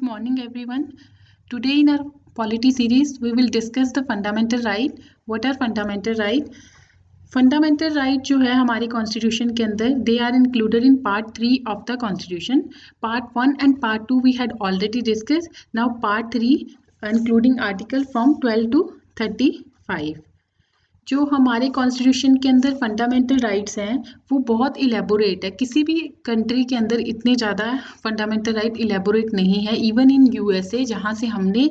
morning, everyone. Today in our polity series, we will discuss the fundamental right. What are fundamental right? Fundamental right जो है हमारी constitution के अंदर they are included in part 3 of the constitution. Part 1 and part 2 we had already discussed. Now part 3 including article from 12 to 35. जो हमारे constitution के अंदर fundamental rights हैं वो बहुत इलेबोरेट है. किसी भी कंट्री के अंदर इतने ज़्यादा फंडामेंटल राइट इलेबोरेट नहीं है. इवन इन यूएसए जहाँ से हमने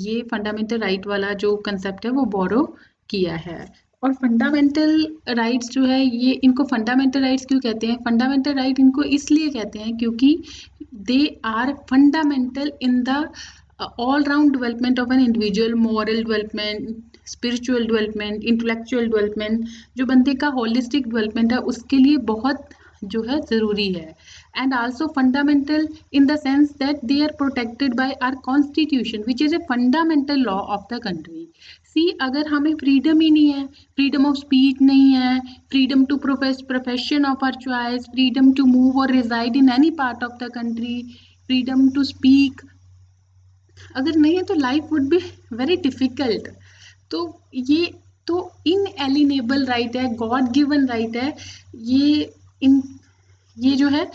ये फंडामेंटल राइट वाला जो कंसेप्ट है वो बोरो किया है. और फंडामेंटल राइट्स जो है ये इनको फंडामेंटल राइट्स क्यों कहते हैं? फंडामेंटल राइट इनको इसलिए कहते हैं क्योंकि they are fundamental in the all round development of an individual, moral development, spiritual development, intellectual development. जो बंदे का holistic development है उसके लिए बहुत जो है ज़रूरी है. And also fundamental in the sense that they are protected by our constitution which is a fundamental law of the country. See, अगर हमें freedom ही नहीं है, freedom of speech नहीं है, freedom to profess profession of our choice, freedom to move or reside in any part of the country, freedom to speak, अगर नहीं है तो life would be very difficult. तो ये तो इनएलिनेबल राइट है, गॉड गिवन राइट है ये जो है.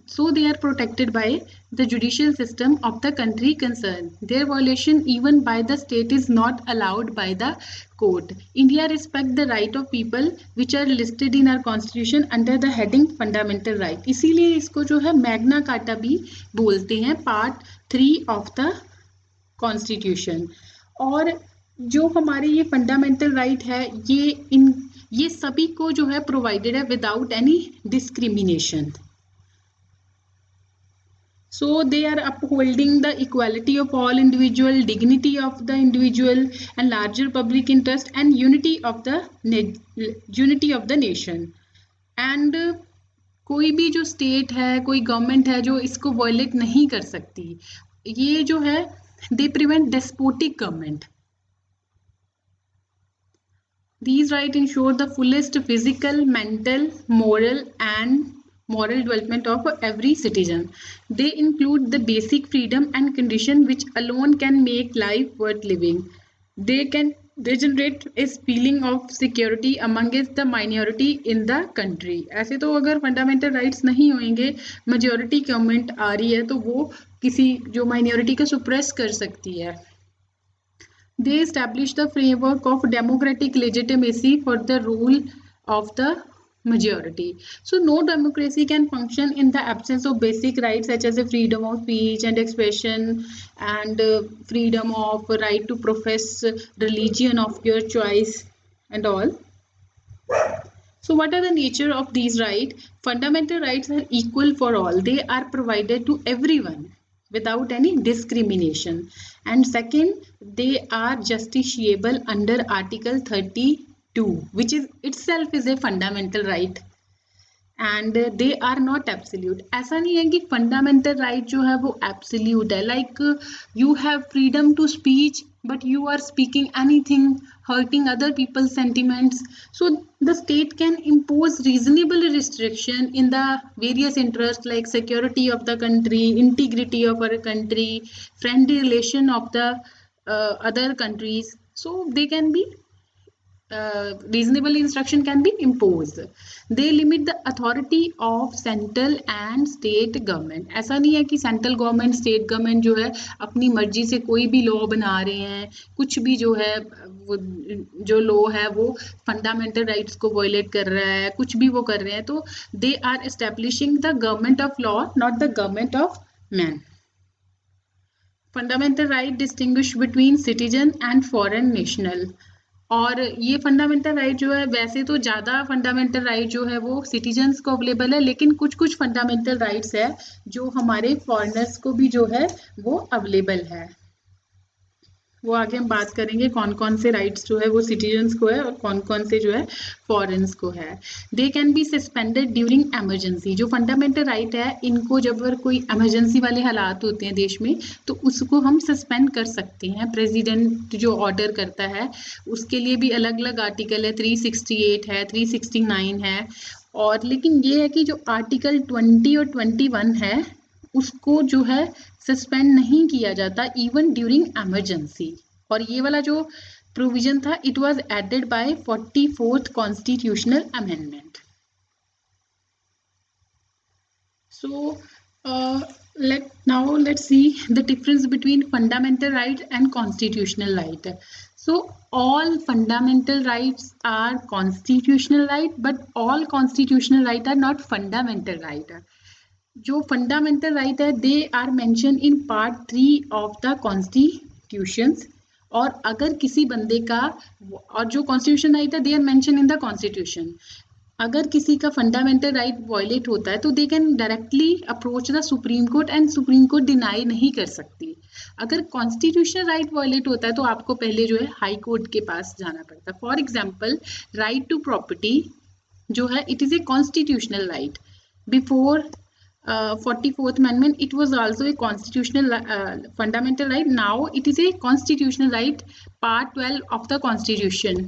So they are protected by the judicial system of the country concern. Their violation even by the state is not allowed by the court. India respect the right of people which are listed in our constitution under the heading fundamental right. इसीलिए इसको जो है Magna carta भी बोलते हैं, part 3 of the constitution. और जो हमारे ये फंडामेंटल राइट है ये सभी को जो है प्रोवाइडेड है without any discrimination. So they are upholding the equality of all individual, dignity of the individual and larger public interest and unity of the nation. And कोई भी जो स्टेट है, कोई गवर्नमेंट है जो इसको वायलेट नहीं कर सकती. ये जो है they prevent despotic government. These rights ensure the fullest physical, mental, moral development of every citizen. They include the basic freedom and condition which alone can make life worth living. They can generate a feeling of security amongst the minority in the country. ऐसे तो अगर fundamental rights नहीं होंगे, majority government आ रही है तो वो किसी जो माइनॉरिटी को सुप्रेस कर सकती है. They establish the framework of democratic legitimacy for the rule of the majority. So no democracy can function in the absence of basic rights such as the freedom of speech and expression and freedom of right to profess religion of your choice and all. So what are the nature of these rights? Fundamental rights are equal for all. They are provided to everyone without any discrimination. And second, they are justiciable under Article 32, which is itself is a fundamental right. And they are not absolute. ऐसा नहीं है कि fundamental right जो है वो absolute है. Like you have freedom to speech, but you are speaking anything hurting other people's sentiments. So the state can impose reasonable restriction in the various interests like security of the country, integrity of our country, friendly relation of the other countries. So they can be reasonable instruction can be imposed. They limit the authority of central and state government. ऐसा नहीं है कि central government state government जो है अपनी मर्जी से कोई भी लॉ बना रहे हैं, कुछ भी जो है वो जो लॉ है वो फंडामेंटल राइट्स को वायलेट कर रहा है, कुछ भी वो कर रहे हैं. तो they are establishing the government of law, not the government of man. Fundamental right distinguish between citizen and foreign national. और ये फंडामेंटल राइट जो है वैसे तो ज़्यादा फंडामेंटल राइट जो है वो सिटीजन्स को अवेलेबल है, लेकिन कुछ फंडामेंटल राइट्स है जो हमारे फॉरेनर्स को भी जो है वो अवेलेबल है. वो आगे हम बात करेंगे कौन कौन से राइट्स जो है वो सिटीजन्स को है और कौन कौन से जो है फॉरेन्स को है. They can be suspended during emergency. जो फंडामेंटल राइट है इनको जब अगर कोई एमरजेंसी वाले हालात होते हैं देश में तो उसको हम सस्पेंड कर सकते हैं. प्रेसिडेंट जो ऑर्डर करता है उसके लिए भी अलग अलग आर्टिकल है, 368 है, 369 है. और लेकिन ये है कि जो आर्टिकल 20 और 21 है उसको जो है सस्पेंड नहीं किया जाता इवन ड्यूरिंग इमरजेंसी। और ये वाला जो प्रोविजन था it was added by 44th constitutional amendment. So let's see the difference between fundamental right and constitutional right. So all fundamental rights are constitutional right, but all constitutional right are not fundamental right. जो fundamental right है they are mention in part 3 of the constitution. और अगर किसी बंदे का, और जो constitution right है they are mention in the constitution, अगर किसी का फंडामेंटल राइट वायलेट होता है तो they can directly approach the supreme court and supreme court deny नहीं कर सकती। अगर कॉन्स्टिट्यूशनल राइट वायलेट होता है तो आपको पहले जो है हाई कोर्ट के पास जाना पड़ता है। For example right to property जो है it is a constitutional right. Before 44th amendment it was also a constitutional fundamental right. Now it is a constitutional right, part 12 of the constitution।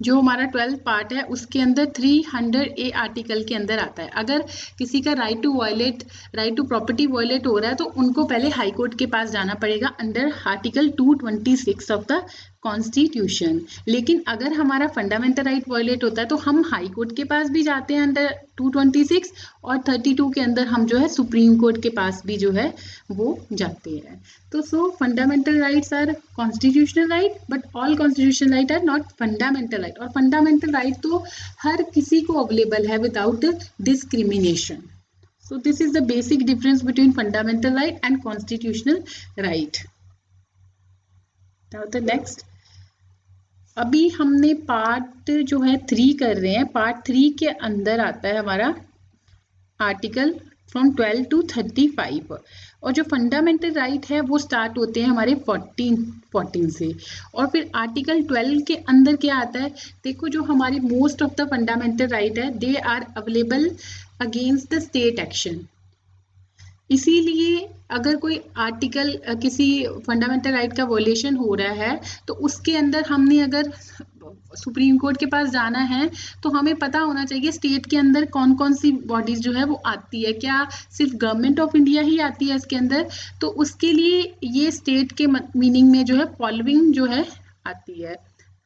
जो हमारा 12th part है उसके अंदर 300A article के अंदर आता है। अगर किसी का राइट टू प्रॉपर्टी वायलेट हो रहा है तो उनको पहले हाई कोर्ट के पास जाना पड़ेगा under article 226 of the constitution. लेकिन अगर हमारा फंडामेंटल राइट वायलेट होता है तो हम हाई कोर्ट के पास भी जाते हैं अंडर 226, और 32 के अंदर हम जो है सुप्रीम कोर्ट के पास भी जो है वो जाते हैं। तो so fundamental rights are constitutional right but all constitutional right are not fundamental right. और फंडामेंटल राइट तो हर किसी को अवेलेबल है without discrimination. So this is the basic difference between fundamental right and constitutional right. Now the next, अभी हमने part जो है 3 कर रहे हैं। पार्ट 3 के अंदर आता है हमारा आर्टिकल फ्रॉम 12 to 35, और जो फंडामेंटल राइट है वो स्टार्ट होते हैं हमारे 14 से। और फिर आर्टिकल 12 के अंदर क्या आता है, देखो जो हमारी most of the fundamental right है they are available against the state action. इसीलिए अगर कोई आर्टिकल किसी फंडामेंटल राइट का वोलेशन हो रहा है तो उसके अंदर हमने अगर सुप्रीम कोर्ट के पास जाना है तो हमें पता होना चाहिए स्टेट के अंदर कौन कौन सी बॉडीज जो है वो आती है। क्या सिर्फ गवर्नमेंट ऑफ इंडिया ही आती है इसके अंदर? तो उसके लिए ये स्टेट के मीनिंग में जो है फॉलोइंग जो है आती है: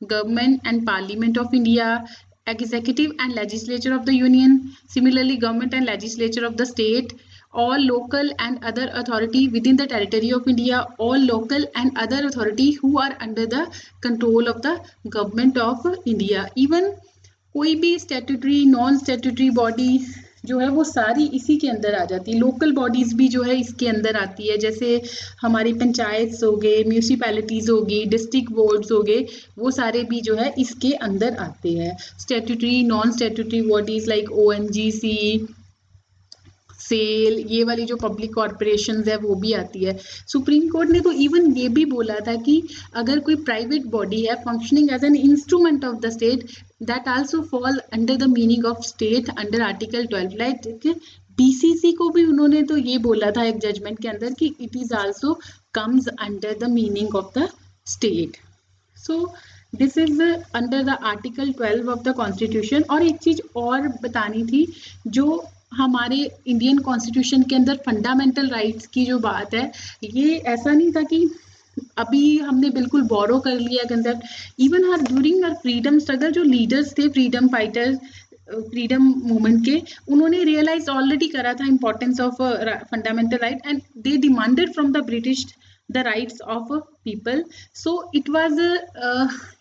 government and parliament of India, executive and legislature of the union, similarly government and legislature of the state, all local and other authority within the territory of India, all local and other authority who are under the control of the government of India। even कोई भी statutory non statutory body जो है वो सारी इसी के अंदर आ जाती है। लोकल बॉडीज भी जो है इसके अंदर आती है, जैसे हमारी पंचायत हो गए, म्यूनिसिपैलिटीज हो गई, डिस्ट्रिक्ट बोर्ड्स हो गए, वो सारे भी जो है इसके अंदर आते हैं। Statutory non statutory bodies like ONGC, SAIL, ये वाली जो पब्लिक कॉर्पोरेशंस है वो भी आती है। सुप्रीम कोर्ट ने तो इवन ये भी बोला था कि अगर कोई प्राइवेट बॉडी है functioning as an instrument of the state that also fall under the meaning of state under article 12। Like BCC को भी उन्होंने तो ये बोला था एक जजमेंट के अंदर कि it is also comes under the meaning of the state. So this is under the article 12 of the constitution. और एक चीज और बतानी थी, जो हमारे इंडियन कॉन्स्टिट्यूशन के अंदर फंडामेंटल राइट्स की जो बात है, ये ऐसा नहीं था कि अभी हमने बिल्कुल बोरो कर लिया कंसेप्ट। इवन हर ड्यूरिंग हर फ्रीडम स्ट्रगल जो लीडर्स थे, फ्रीडम फाइटर्स, फ्रीडम मूवमेंट के, उन्होंने रियलाइज ऑलरेडी करा था importance of fundamental right and they demanded from the British the rights of people. So it was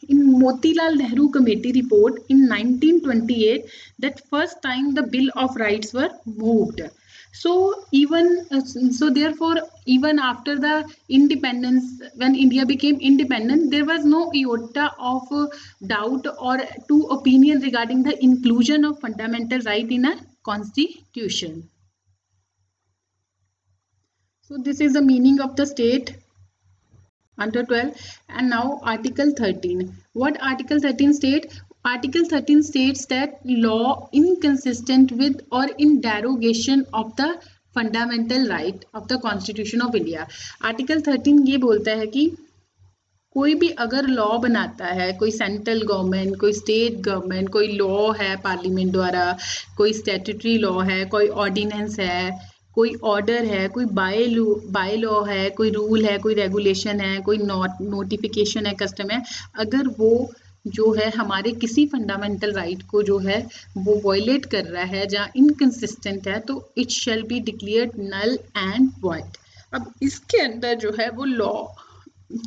in Motilal Nehru committee report in 1928 that first time the Bill of Rights were moved. So even so therefore even after the independence, when India became independent, there was no iota of doubt or two opinion regarding the inclusion of fundamental right in a constitution. So this is the meaning of the state under 12. And now Article 13. What Article 13 state? Article 13 states that law inconsistent with or in derogation of the fundamental right of the Constitution of India. Article 13 ये बोलता है कि कोई भी अगर law बनाता है, कोई सेंट्रल गवर्नमेंट, कोई स्टेट गवर्नमेंट, कोई लॉ है पार्लियामेंट द्वारा, कोई स्टैट्यूटरी लॉ है, कोई ऑर्डिनेंस है, कोई ऑर्डर है, कोई बाय लॉ है, कोई रूल है, कोई रेगुलेशन है, कोई नोटिफिकेशन है, कस्टम है, अगर वो जो है हमारे किसी फंडामेंटल राइट को जो है वो वॉयलेट कर रहा है, जहाँ इनकंसिस्टेंट है, तो it shall be declared null and void. अब इसके अंदर जो है वो लॉ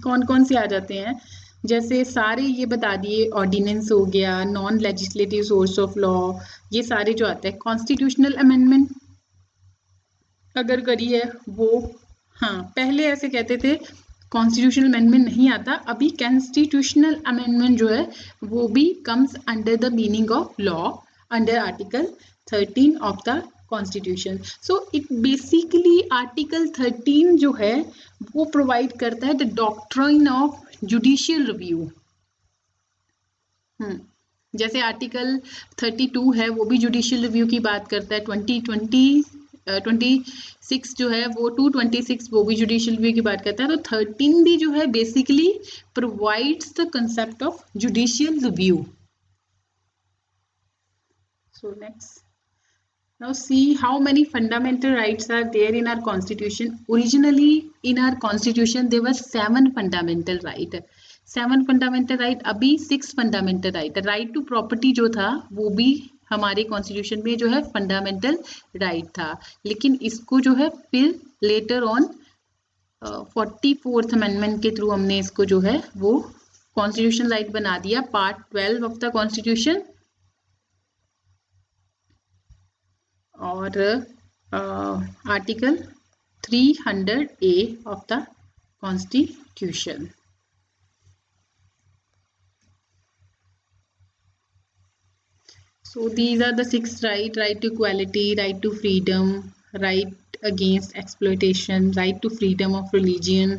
कौन कौन से आ जाते हैं, जैसे सारे ये बता दिए, ऑर्डिनेंस हो गया, non legislative source of law, ये सारे जो आते हैं, कॉन्स्टिट्यूशनल अमेंडमेंट अगर करी है वो, हाँ पहले ऐसे कहते थे कॉन्स्टिट्यूशनल अमेंडमेंट नहीं आता, अभी कॉन्स्टिट्यूशनल अमेंडमेंट जो है वो भी comes under the meaning of law under article 13 of the constitution. So it basically article 13 जो है वो प्रोवाइड करता है the doctrine of judicial review. जैसे आर्टिकल 32 है वो भी जुडिशियल रिव्यू की बात करता है, 26 जो है वो 226 वो भी जुडिशियल रिव्यू की बात करता है, तो 13 भी जो है basically provides the concept of judicial review. So next, now see how many fundamental rights are there in our constitution. Originally in our constitution there were 7 fundamental right, 7 fundamental right, अभी 6 fundamental right। right to property जो था वो भी हमारे constitution में जो है fundamental right था, लेकिन इसको जो है फिर लेटर ऑन 44th अमेंडमेंट के थ्रू हमने इसको जो है वो कॉन्स्टिट्यूशन राइट बना दिया, पार्ट 12 ऑफ द कॉन्स्टिट्यूशन। और article 300A of the constitution. So these are the 6 right: right to equality, right to freedom, right against exploitation, right to freedom of religion,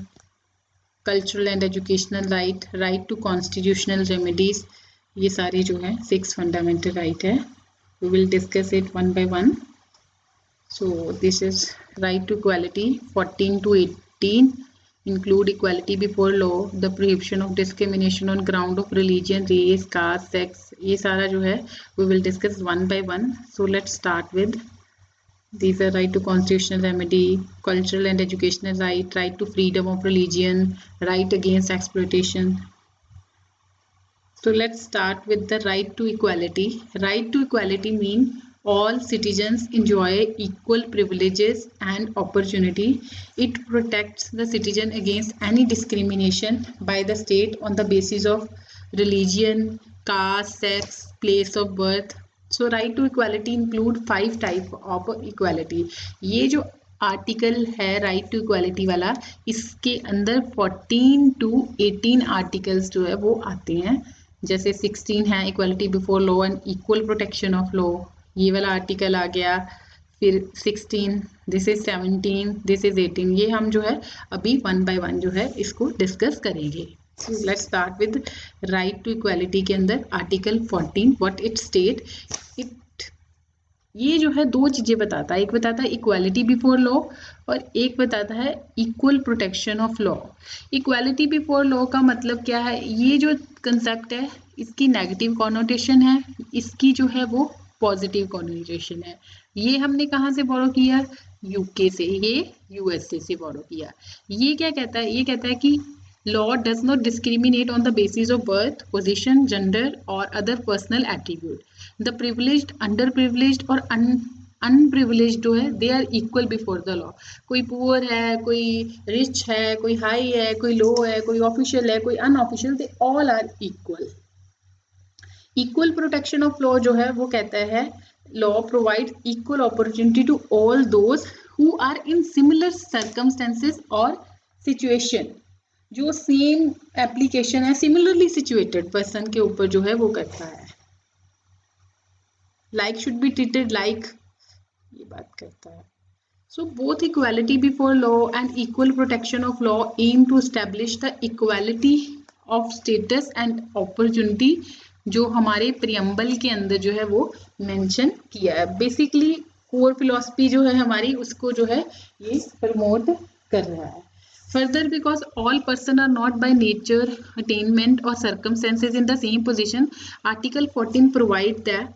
cultural and educational right, right to constitutional remedies। ये सारे जो है 6 fundamental right है, we will discuss it one by one। So this is right to equality 14 to 18 include equality before law, the prohibition of discrimination on ground of religion, race, caste, sex, ये सारा जो है we will discuss one by one। So let's start with these are right to constitutional remedy, cultural and educational right, right to freedom of religion, right against exploitation। So let's start with the right to equality। Right to equality mean all citizens enjoy equal privileges and opportunity। It protects the citizen against any discrimination by the state on the basis of religion, caste, sex, place of birth। So right to equality include 5 type of equality। ये जो article है right to equality वाला, इसके अंदर 14 to 18 articles जो है वो आते हैं। जैसे 16 है equality before law and equal protection of law, ये वाला आर्टिकल आ गया। फिर 16, दिस इज 17, दिस इज 18। ये हम जो है अभी वन बाय वन जो है इसको डिस्कस करेंगे। Let's start with right to equality के अंदर आर्टिकल 14 व्हाट इट स्टेट। ये जो है 2 चीजें बताता है, एक बताता है इक्वालिटी बिफोर लॉ और एक बताता है equal protection of law. Equality before law का मतलब क्या है, ये जो कंसेप्ट है इसकी नेगेटिव कॉनोटेशन है, इसकी जो है वो पॉजिटिव कॉनोटेशन है। ये हमने कहाँ से बोरो किया, यूके से, ये यूएसए से बोरो किया। ये क्या कहता है, ये कहता है कि law does not discriminate on the basis of birth, position, gender or other personal attribute। the privileged, underprivileged और unprivileged जो है they are equal before the law। कोई poor है, कोई rich है, कोई high है, कोई low है, कोई official है, कोई unofficial, they all are equal। equal protection of law जो है वो कहता है law provides equal opportunity to all those who are in similar circumstances or situation। जो सेम एप्लीकेशन है सिमिलरली सिचुएटेड पर्सन के ऊपर जो है वो करता है। Like should be treated like, ये बात करता है। So both equality before law and equal protection of law aim to establish the equality of status and opportunity, जो हमारे प्रियम्बल के अंदर जो है वो मेंशन किया है। बेसिकली कोर फिलॉसफी जो है हमारी उसको जो है ये प्रमोट कर रहा है। Further, because all persons are not by nature, attainment or circumstances in the same position, Article 14 provides that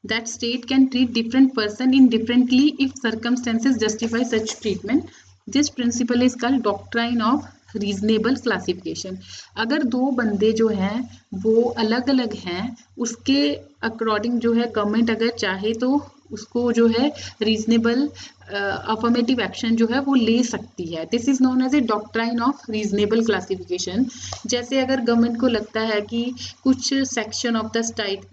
that state can treat different person indifferently if circumstances justify such treatment. This principle is called doctrine of reasonable classification. अगर दो बंदे जो हैं वो अलग अलग हैं, उसके अकॉर्डिंग जो है गवर्नमेंट अगर चाहे तो उसको जो है रीजनेबल अफर्मेटिव एक्शन जो है वो ले सकती है. This is known as a doctrine of reasonable classification. जैसे अगर गवर्नमेंट को लगता है कि कुछ सेक्शन ऑफ द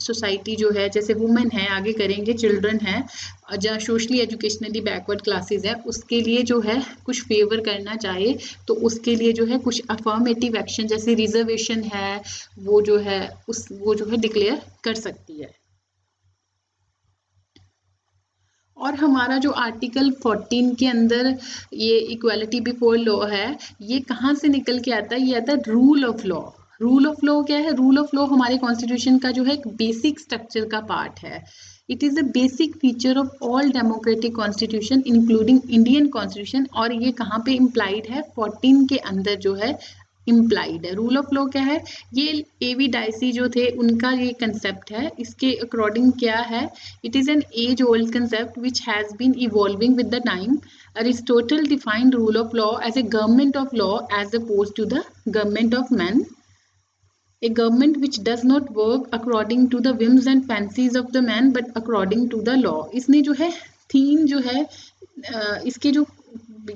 सोसाइटी जो है, जैसे वुमेन है, आगे करेंगे, चिल्ड्रन है, जहाँ सोशली एजुकेशनली बैकवर्ड क्लासेस है, उसके लिए जो है कुछ फेवर करना चाहे तो उसके लिए जो है कुछ अफर्मेटिव एक्शन जैसे रिजर्वेशन है वो जो है वो जो है डिक्लेयर कर सकती है. और हमारा जो आर्टिकल 14 के अंदर ये इक्वालिटी बिफोर लॉ है, ये कहाँ से निकल के आता है? ये आता है rule of law. Rule of law क्या है? रूल ऑफ लॉ हमारे कॉन्स्टिट्यूशन का जो है एक बेसिक स्ट्रक्चर का पार्ट है. It is a basic feature of all democratic constitution including Indian constitution. और ये कहाँ पे इम्प्लाइड है? 14 के अंदर जो है इम्प्लाइड है. रूल ऑफ लॉ क्या है? ये एवी डाइसी जो थे उनका ये कंसेप्ट है. इसके अकॉर्डिंग क्या है? It is an age old concept which has been evolving with the time. Aristotle defined rule of law as a government of law as opposed to the government of men. A government which does not work according to the whims and fancies of the man but according to the law. इसने जो है theme जो है इसके जो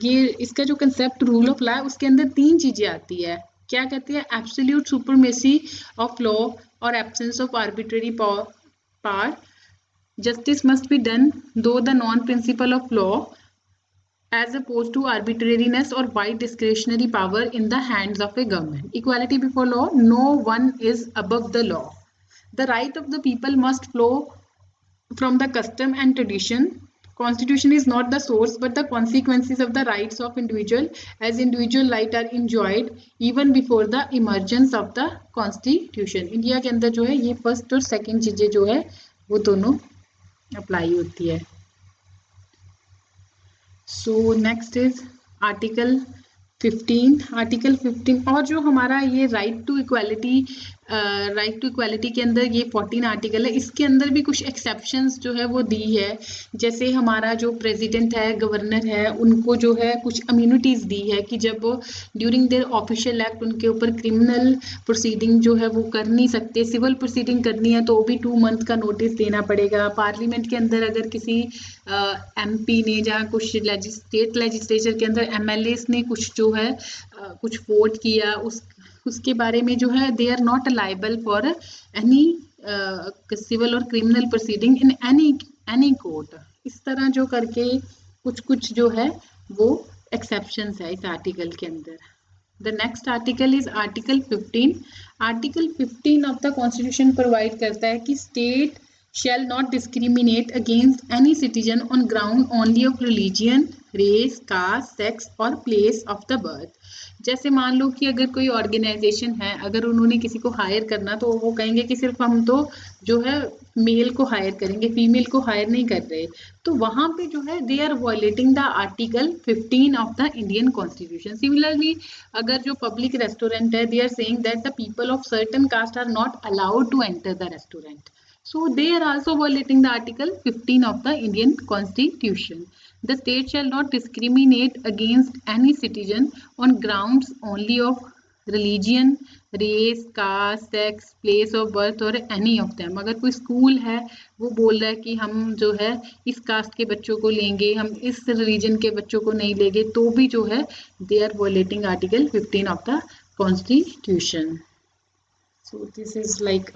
ये इसका जो कंसेप्ट रूल ऑफ लॉ है उसके अंदर तीन चीजें आती है. क्या कहती है? एब्सोल्यूट सुपरमेसी ऑफ लॉ और absence of arbitrary power. Justice must be done though the non principle of law as opposed to arbitrariness or wide discretionary power in the hands of a government. Equality before law, no one is above the law. The right of the people must flow from the custom and tradition. Constitution is not the source but the consequences of the rights of individual, as individual rights are enjoyed even before the emergence of the constitution. India के अंदर जो है ये first और second चीजें जो है वो दोनों अप्लाई होती है. So next is Article 15. Article 15 और जो हमारा ये राइट टू इक्वालिटी के अंदर ये 14 आर्टिकल है, इसके अंदर भी कुछ एक्सेप्शंस जो है वो दी है. जैसे हमारा जो प्रेसिडेंट है, गवर्नर है, उनको जो है कुछ इम्यूनिटीज़ दी है कि जब ड्यूरिंग देयर ऑफिशियल एक्ट उनके ऊपर क्रिमिनल प्रोसीडिंग जो है वो कर नहीं सकते. सिविल प्रोसीडिंग करनी है तो भी 2 मंथ का नोटिस देना पड़ेगा. पार्लियामेंट के अंदर अगर किसी MP ने जहाँ कुछ स्टेट लेजिस्लेचर के अंदर MLAs ने कुछ जो है कुछ वोट किया उसके बारे में जो है they are not liable for any civil और criminal proceeding in any court. इस तरह जो करके कुछ जो है वो एक्सेप्शंस है इस आर्टिकल के अंदर. The next article is article 15. Article 15 of the constitution provide करता है कि state shall not discriminate against any citizen on ground only of religion, race, caste, sex or place of the birth. जैसे मान लो कि अगर कोई ऑर्गेनाइजेशन है, अगर उन्होंने किसी को हायर करना तो वो कहेंगे कि सिर्फ हम तो जो है मेल को हायर करेंगे, फीमेल को हायर नहीं कर रहे, तो वहाँ पे जो है they are violating the article 15 of the Indian constitution. Similarly अगर जो पब्लिक रेस्टोरेंट है, they are saying that the people of certain caste are not allowed to enter the restaurant. So they are also violating the Article 15 of the Indian Constitution. The state shall not discriminate against any citizen on grounds only of religion, race, caste, sex, place of birth or any of them. अगर कोई school है वो बोल रहा है कि हम जो है इस कास्ट के बच्चों को लेंगे, हम इस रिलीजन के बच्चों को नहीं लेंगे, तो भी जो है they are violating Article 15 of the Constitution. So this is like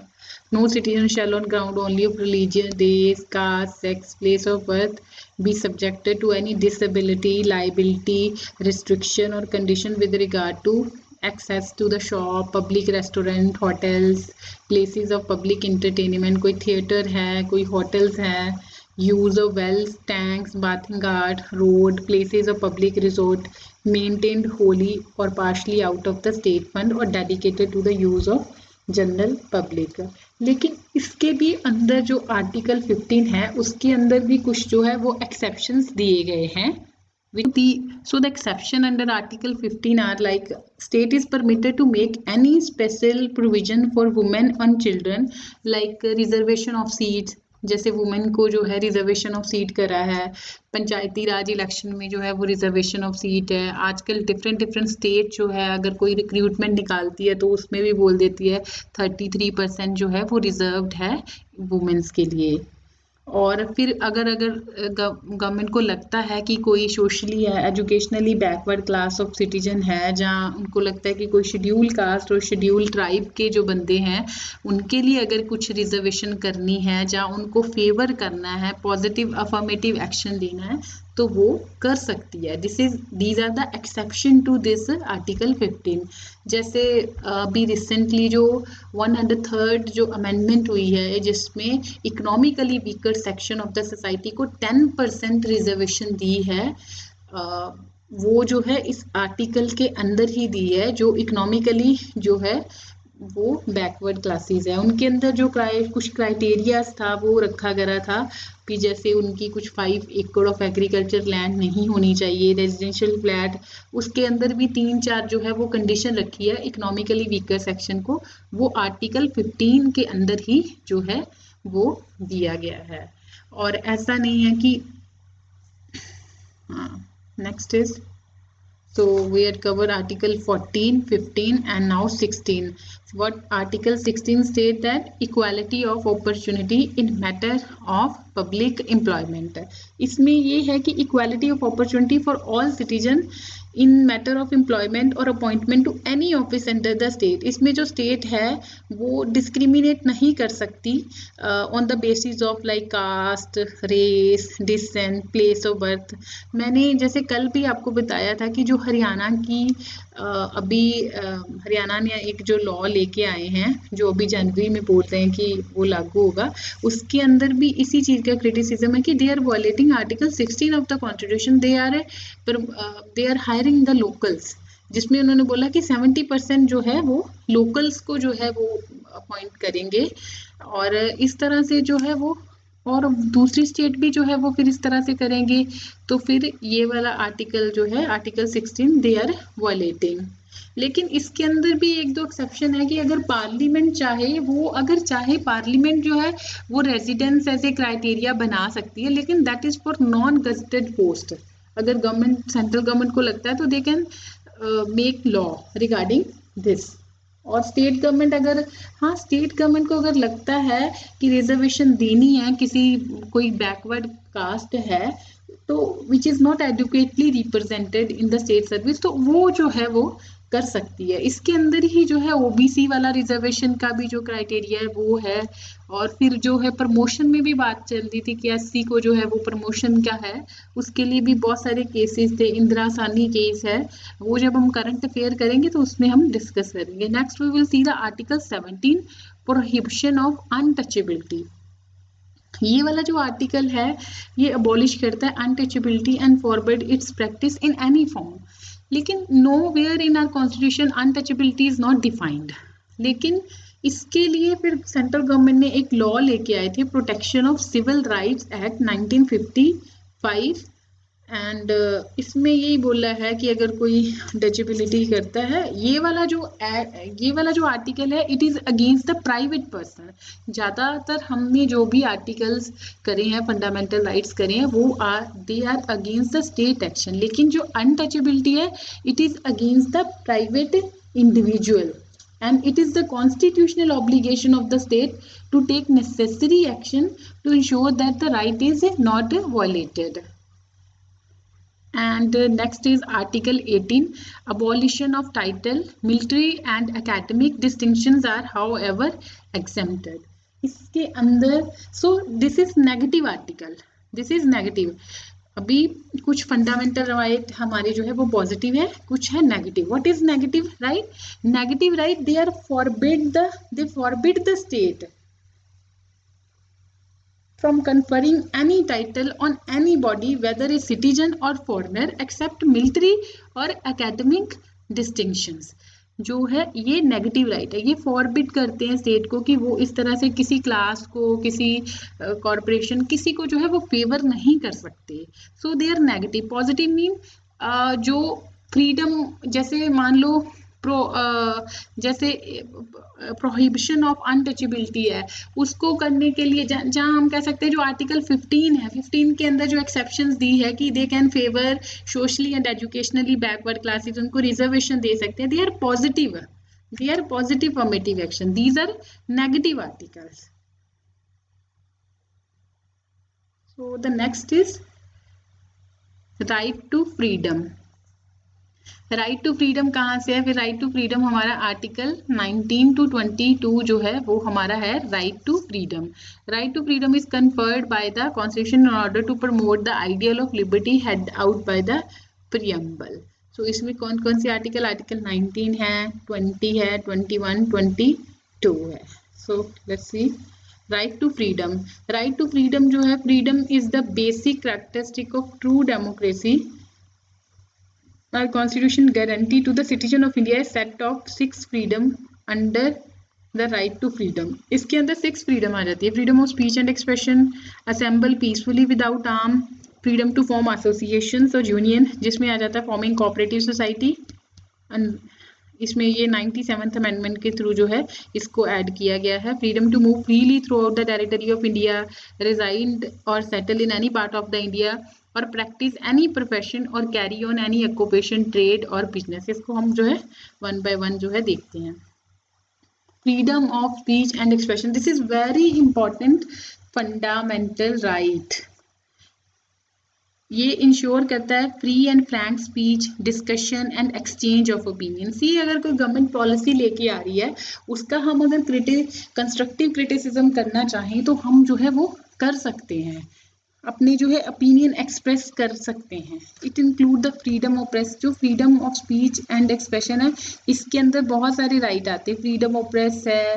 no citizen shall on ground only of religion, race, caste, sex, place of birth be subjected to any disability, liability, restriction or condition with regard to access to the shop, public restaurant, hotels, places of public entertainment. कोई theatre है, कोई hotels है, use of wells, tanks, bathing guard, road, places of public resort maintained wholly or partially out of the state fund or dedicated to the use of general public. लेकिन इसके भी अंदर जो article 15 है उसके अंदर भी कुछ जो है वो एक्सेप्शंस दिए गए हैं. So the exception under Article 15 are like state is permitted to make any special provision for women and children like reservation of seats, जैसे वुमेन को जो है रिजर्वेशन ऑफ सीट करा है, पंचायती राज इलेक्शन में जो है वो रिजर्वेशन ऑफ सीट है। आजकल डिफरेंट डिफरेंट स्टेट जो है अगर कोई रिक्रूटमेंट निकालती है तो उसमें भी बोल देती है 33% जो है वो रिजर्व्ड है वुमेन्स के लिए। और फिर अगर अगर गवर्नमेंट को लगता है कि कोई सोशली या educationally backward class of citizen है, जहाँ उनको लगता है कि कोई शेड्यूल कास्ट और शेड्यूल ट्राइब के जो बंदे हैं उनके लिए अगर कुछ रिजर्वेशन करनी है, जहाँ उनको फेवर करना है, पॉजिटिव अफर्मेटिव एक्शन लेना है, तो वो कर सकती है। These are the exception to this article 15। जैसे अभी रिसेंटली जो 103rd जो अमेंडमेंट हुई है जिसमें economically weaker section of the society को 10% रिजर्वेशन दी है, वो जो है इस आर्टिकल के अंदर ही दी है। जो इकोनॉमिकली जो है वो बैकवर्ड क्लासेस है, उनके अंदर जो कुछ क्राइटेरियाज था वो रखा गया था कि जैसे उनकी कुछ 5 एकड़ ऑफ एग्रीकल्चर लैंड नहीं होनी चाहिए, रेजिडेंशियल फ्लैट, उसके अंदर भी 3-4 जो है वो कंडीशन रखी है इकोनॉमिकली वीकर सेक्शन को, वो आर्टिकल 15 के अंदर ही जो है वो दिया गया है। और ऐसा नहीं है कि next is so we had covered article 14, 15 and now 16. What article 16 state that equality of opportunity in matter of public employment. इसमें ये है कि equality of opportunity for all citizen in matter of employment or appointment to any office under the state. इसमें जो state है वो discriminate नहीं कर सकती on the basis of like caste, race, descent, place of birth. मैंने जैसे कल भी आपको बताया था कि जो हरियाणा की अभी हरियाणा ने एक जो लॉ लेके आए हैं जो अभी जनवरी में बोल रहे हैं कि वो लागू होगा, उसके अंदर भी इसी चीज़ का क्रिटिसिज्म है कि they are violating article 16 of the constitution. They are hiring the locals, जिसमें उन्होंने बोला कि 70% जो है वो लोकल्स को जो है वो अपॉइंट करेंगे, और इस तरह से जो है वो, और दूसरी स्टेट भी जो है वो फिर इस तरह से करेंगे, तो फिर ये वाला आर्टिकल जो है आर्टिकल 16 दे आर वायलेटिंग। लेकिन इसके अंदर भी एक दो एक्सेप्शन है कि अगर पार्लियामेंट चाहे, वो अगर चाहे पार्लियामेंट जो है वो रेजिडेंस ऐसे क्राइटेरिया बना सकती है, लेकिन that is for non gazetted post. अगर गवर्नमेंट, सेंट्रल गवर्नमेंट को लगता है तो they can make law regarding this. और स्टेट गवर्नमेंट अगर, हाँ, स्टेट गवर्नमेंट को अगर लगता है कि रिजर्वेशन देनी है किसी, कोई बैकवर्ड कास्ट है तो which is not adequately represented in the state service, तो वो जो है वो कर सकती है। इसके अंदर ही जो है ओबीसी वाला रिजर्वेशन का भी जो क्राइटेरिया है वो है। और फिर जो है प्रमोशन में भी बात चल रही थी कि एससी को जो है वो प्रमोशन क्या है, उसके लिए भी बहुत सारे केसेस थे। इंदिरा सानी केस है, वो जब हम करंट अफेयर करेंगे तो उसमें हम डिस्कस करेंगे। Next we will see the article 17 prohibition of untouchability. ये वाला जो आर्टिकल है ये अबॉलिश करता है untouchability and forbid its practice in any form. लेकिन nowhere in our constitution untouchability is not defined. लेकिन इसके लिए फिर सेंट्रल गवर्नमेंट ने एक लॉ लेके आए थे, protection of civil rights act 1955, एंड इसमें यही बोला है कि अगर कोई टचेबिलिटी करता है, ये वाला जो आर्टिकल है it is against the private person. ज़्यादातर हमने जो भी आर्टिकल्स करे हैं, फंडामेंटल राइट्स करे हैं, वो they are against the state action. लेकिन जो अनटचेबिलिटी है it is against the private individual, and it is the constitutional obligation of the state to take necessary action to ensure that the right is not violated. And next is article 18, abolition of title, military and academic distinctions are however exempted. इसके अंदर so this is negative article, this is negative। अभी कुछ fundamental right हमारे जो है वो positive है, कुछ है negative. What is negative right? Negative right they are forbid the state from conferring any title on anybody whether a citizen or foreigner except military or academic distinctions। जो है ये नेगेटिव राइट है, ये forbid करते हैं state को कि वो इस तरह से किसी क्लास को, किसी कॉरपोरेशन, किसी को जो है वो फेवर नहीं कर सकते। So they are negative. Positive mean जो फ्रीडम, जैसे मान लो जैसे प्रोहिबिशन ऑफ अनटचेबिलिटी है, उसको करने के लिए जहाँ हम कह सकते हैं जो आर्टिकल 15 है, 15 के अंदर जो एक्सेप्शंस दी है कि they can favour socially and educationally backward classes, उनको रिजर्वेशन दे सकते हैं, they are positive formative action, these are negative articles. So the next is right to freedom. Right to freedom कहाँ से है? फिर राइट टू फ्रीडम हमारा article 19 to 22 जो है वो हमारा है right to freedom. Right to freedom is conferred by the constitution in order to promote the ideal of liberty head out by the preamble. So इसमें कौन कौन से आर्टिकल? आर्टिकल 19 है, 20 है, 21, 22 है. So let's see right to freedom. Right to freedom जो है, freedom is the basic characteristic of true democracy. Our constitution guarantee to the citizen of India a set of 6 freedom under the right to freedom. इसके अंदर 6 freedom आ जाती है. freedom of speech and expression, assemble peacefully without harm, freedom to form associations और union, जिसमें आ जाता है forming cooperative society. इसमें ये 97th amendment के थ्रू जो है इसको ऐड किया गया है. freedom to move freely throughout the territory of India, reside or settle in any part of the India, और प्रैक्टिस एनी प्रोफेशन और carry on any occupation, trade और बिजनेस. इसको हम जो है 1 by 1 जो है देखते हैं. Freedom of speech and expression, this is very important fundamental right. ये इंश्योर करता है free and frank speech, discussion and exchange of opinion. See अगर कोई गवर्नमेंट पॉलिसी लेके आ रही है, उसका हम अगर कंस्ट्रक्टिव क्रिटिसिज्म करना चाहें तो हम जो है वो कर सकते हैं, अपने जो है ओपिनियन एक्सप्रेस कर सकते हैं. It include the freedom of press. जो freedom of speech and expression है, इसके अंदर बहुत सारे राइट आते हैं. फ्रीडम ऑफ प्रेस है,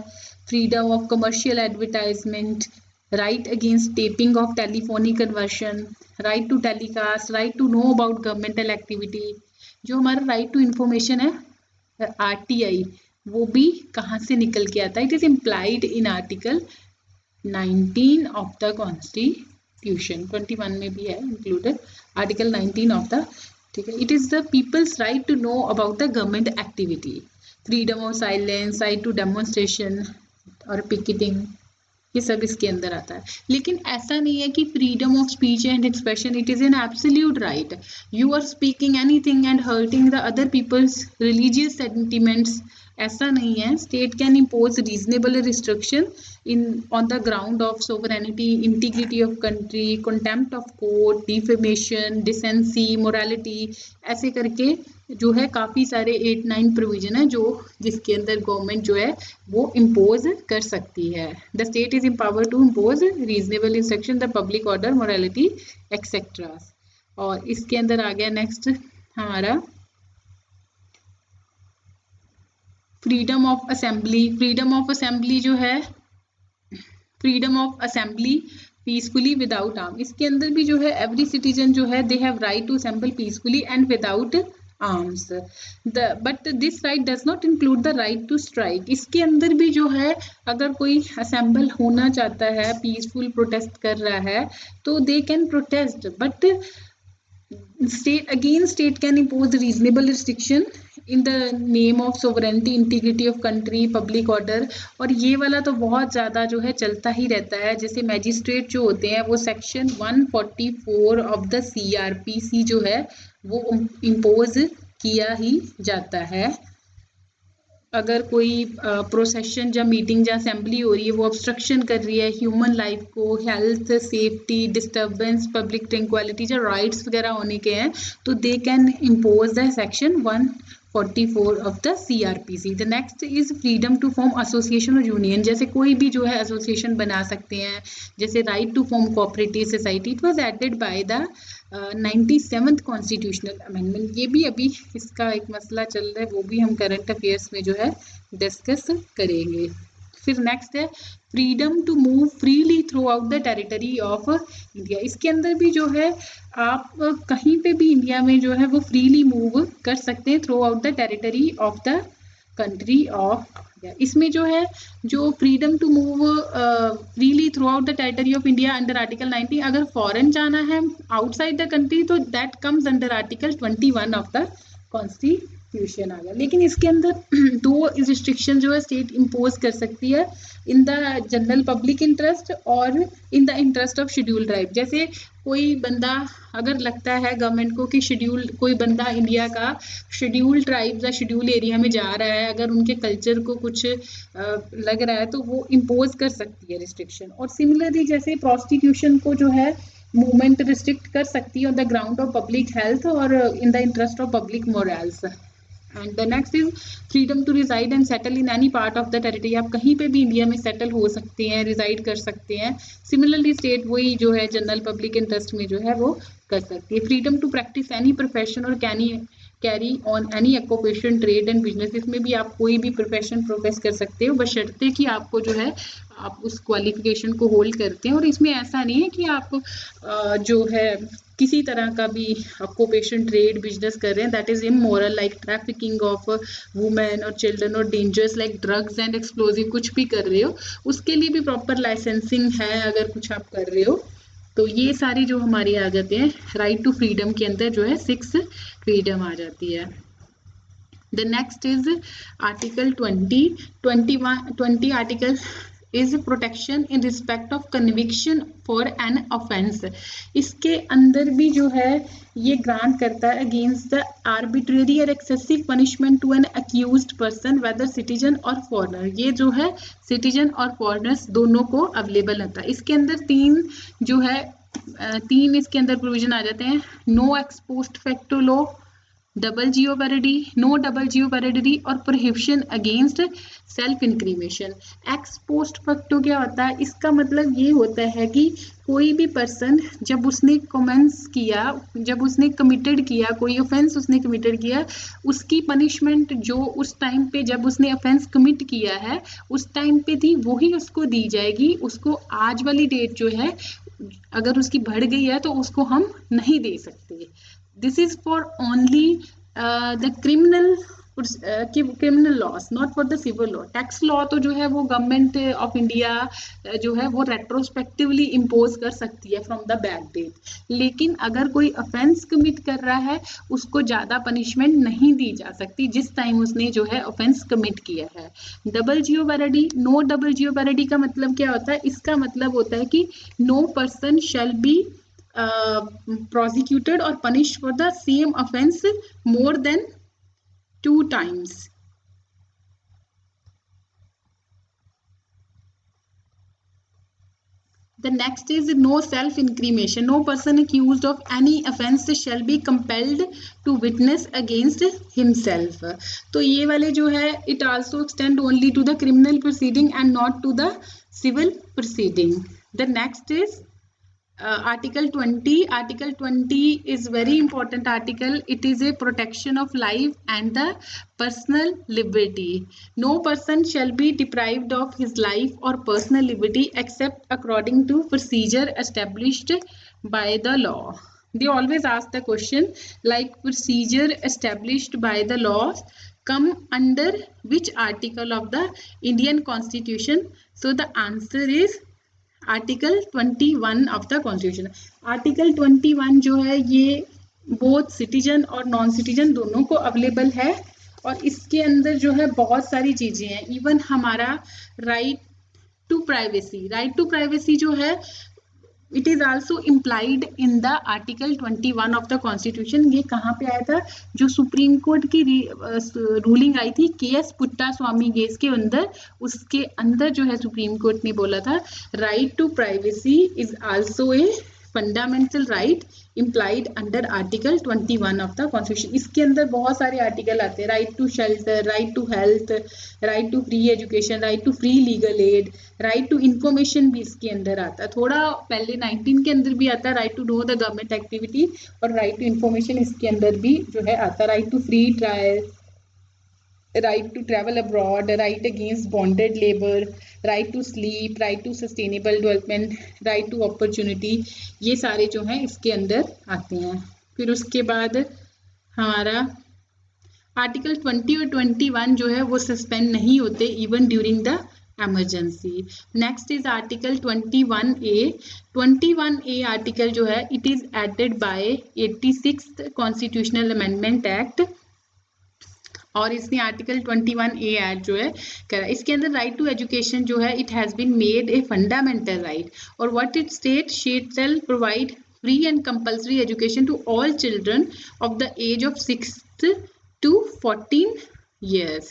freedom of commercial advertisement, right against tapping of telephonic conversion, right to telecast, right to know about governmental activity. जो हमारा राइट टू इंफॉर्मेशन है, RTI, वो भी कहाँ से निकल के आता है? It is implied in article 19 of the constitution. 21 में भी है इंक्लूडेड, आर्टिकल 19 ऑफ द, ठीक है. It is the people's right to know about the government activity. Freedom of silence, right to demonstration और पिकेटिंग, ये सब इसके अंदर आता है. लेकिन ऐसा नहीं है कि freedom of speech and expression it is an absolute right. You are speaking anything and hurting the other people's religious sentiments, ऐसा नहीं है. State can impose reasonable restriction in on the ground of sovereignty, integrity of country, contempt of court, defamation, decency, morality, ऐसे करके जो है काफ़ी सारे 8-9 provision है जो जिसके अंदर गवर्नमेंट जो है वो इम्पोज कर सकती है. The state is empowered to impose reasonable restriction, the public order, morality etcetera. और इसके अंदर आ गया नेक्स्ट हमारा freedom of assembly. Freedom of assembly जो है, freedom of assembly peacefully without arm. इसके अंदर भी जो है एवरी सिटीजन जो है they have right to assemble peacefully and without arms. But this right does not include the right to strike. इसके अंदर भी जो है अगर कोई असेंबल होना चाहता है, पीसफुल प्रोटेस्ट कर रहा है, तो they can protest, but state can impose reasonable restriction in the name of sovereignty, integrity of country, public order. और ये वाला तो बहुत ज़्यादा जो है चलता ही रहता है. जैसे मैजिस्ट्रेट जो होते हैं वो सेक्शन 144 ऑफ द CRPC जो है वो इम्पोज किया ही जाता है. अगर कोई प्रोसेशन या मीटिंग या असेंबली हो रही है वो ऑब्स्ट्रक्शन कर रही है ह्यूमन लाइफ को, health, safety, disturbance, public tranquility या राइट्स वगैरह होने के हैं, तो they can impose the section 144 of the CRPC. The next is freedom to form association और यूनियन. जैसे कोई भी जो है एसोसिएशन बना सकते हैं, जैसे right to form cooperative society. It was added by the 97th constitutional amendment. ये भी अभी इसका एक मसला चल रहा है, वो भी हम करंट अफेयर्स में जो है डिस्कस करेंगे. फिर नेक्स्ट है freedom to move freely throughout the territory of India. इसके अंदर भी जो है आप कहीं पे भी इंडिया में जो है वो फ्रीली मूव कर सकते हैं throughout the territory of the country of. इसमें जो है जो freedom to move freely throughout the territory of India under article 19, अगर फॉरेन जाना है आउटसाइड द कंट्री तो that comes under article 21 of the constitution. Tuition आ गया। लेकिन इसके अंदर दो रिस्ट्रिक्शन जो है स्टेट इम्पोज कर सकती है, in the general public interest और in the interest of schedule tribe. जैसे कोई बंदा अगर लगता है गवर्नमेंट को कि शेड्यूल कोई बंदा इंडिया का शेड्यूल ट्राइब्स या शेड्यूल एरिया में जा रहा है, अगर उनके कल्चर को कुछ लग रहा है तो वो इम्पोज कर सकती है रिस्ट्रिक्शन। और सिमिलरली जैसे प्रोस्टिट्यूशन को जो है मूवमेंट रिस्ट्रिक्ट कर सकती है on the ground of public health और in the interest of public morals. And the next is freedom to reside and settle in any part of the territory. आप कहीं पे भी इंडिया में सेटल हो सकते हैं, रिजाइड कर सकते हैं। सिमिलरली स्टेट वही जो है जनरल पब्लिक इंटरेस्ट में जो है वो कर सकती है। Freedom to practice any profession और carry on any occupation trade and business. इसमें भी आप कोई भी प्रोफेशन प्रोफेस कर सकते हो बशर्ते कि आपको जो है आप उस क्वालिफिकेशन को होल्ड करते हैं। और इसमें ऐसा नहीं है कि आप जो है किसी तरह का भी ऑक्यूपेशन ट्रेड बिजनेस कर रहे हैं that is immoral, like trafficking of women और चिल्ड्रन और dangerous like drugs and explosive कुछ भी कर रहे हो, उसके लिए भी प्रॉपर लाइसेंसिंग है अगर कुछ आप कर रहे हो। तो ये सारी जो हमारी आ जाते हैं राइट टू फ्रीडम के अंदर जो है 6 फ्रीडम आ जाती है। The next is article 20 article is protection in respect of conviction for an offense। इसके अंदर भी जो है ये ग्रांट करता है अगेंस्ट द आर्बिट्रेरी और excessive punishment to an accused person whether citizen और फॉरेनर। ये जो है सिटीजन और फॉरेनर्स दोनों को अवेलेबल होता है। इसके अंदर तीन इसके अंदर प्रोविजन आ जाते हैं। No ex post facto law, double jeopardy, no double jeopardy और prohibition against self incrimination. Ex post facto क्या होता है? इसका मतलब ये होता है कि कोई भी पर्सन जब उसने कमेंस किया, जब उसने कमिटेड किया, कोई ऑफेंस उसने कमिटेड किया, उसकी पनिशमेंट जो उस टाइम पे जब उसने ऑफेंस कमिट किया है उस टाइम पे थी वही उसको दी जाएगी। उसको आज वाली डेट जो है अगर उसकी बढ़ गई है तो उसको हम नहीं दे सकते। This is for only the criminal laws, not for the civil law. Tax law तो जो है वो गवर्नमेंट ऑफ इंडिया जो है वो रेट्रोस्पेक्टिवली इम्पोज कर सकती है फ्रॉम द बैक डेट। लेकिन अगर कोई ऑफेंस कमिट कर रहा है उसको ज़्यादा पनिशमेंट नहीं दी जा सकती जिस टाइम उसने जो है ऑफेंस कमिट किया है। डबल जियोपैरिडी, नो डबल जियोपैरिडी का मतलब क्या होता है? इसका मतलब होता है कि no person shall be prosecuted or punished for the same offense more than 2 times. The next is no self incrimination. No person accused of any offense shall be compelled to witness against himself. तो ये वाले जो है it also extend only to the criminal proceeding and not to the civil proceeding. The next is Article 20. Article 20 is very important article. It is a protection of life and the personal liberty. No person shall be deprived of his life or personal liberty except according to procedure established by the law. They always ask the question like procedure established by the law come under which article of the Indian Constitution? So the answer is article 21 of the constitution. Article 21 जो है ये both citizen और non citizen दोनों को available है और इसके अंदर जो है बहुत सारी चीजें हैं। इवन हमारा राइट टू प्राइवेसी जो है it is also implied in the article 21 of the constitution. ये कहाँ पे आया था? जो सुप्रीम कोर्ट की रूलिंग आई थी केएस पुट्टा स्वामी केस के अंदर, उसके अंदर जो है सुप्रीम कोर्ट ने बोला था right to privacy is also a fundamental right implied under article 21 of the constitution. इसके अंदर बहुत सारे आर्टिकल आते हैं, right to shelter, right to health, right to free education, right to free legal aid, right to information भी इसके अंदर आता है। थोड़ा पहले 19 के अंदर भी आता है right to know the government activity और राइट टू इन्फॉर्मेशन इसके अंदर भी जो है आता है। Right to free trial, right to travel abroad, right against bonded labor, right to sleep, right to sustainable development, right to opportunity, ये सारे जो हैं इसके अंदर आते हैं। फिर उसके बाद हमारा आर्टिकल 20 और 21 जो है वो सस्पेंड नहीं होते even during the emergency. Next is article 21A. 21A article जो है it is added by 86th Constitutional Amendment Act और इसने आर्टिकल 21A ऐड जो है करा। इसके अंदर राइट टू एजुकेशन जो है it has been made a fundamental right, और what it state, she shall provide free and compulsory education to all children of the age of 6 to 14 years।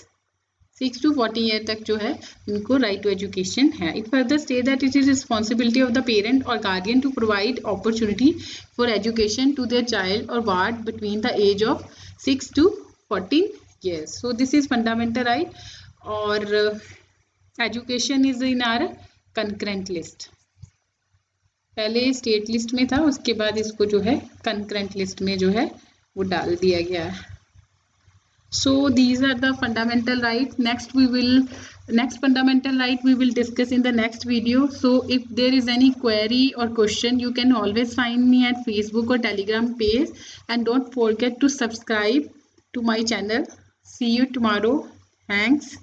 6 to 14 year तक जो है उनको right to education है। It further states that it is responsibility of the parent और guardian to provide opportunity for education to their child और ward between the age of 6 to 14 years। So this is fundamental right, और education is in are concurrent list. पहले state list में था, उसके बाद इसको जो है कंकरेंट लिस्ट में जो है वो डाल दिया गया है। So these are the fundamental rights. Next fundamental right we will discuss in the next video. So if there is any query or question, you can always find me at Facebook or Telegram page, and don't forget to subscribe to my channel. See you tomorrow. Thanks.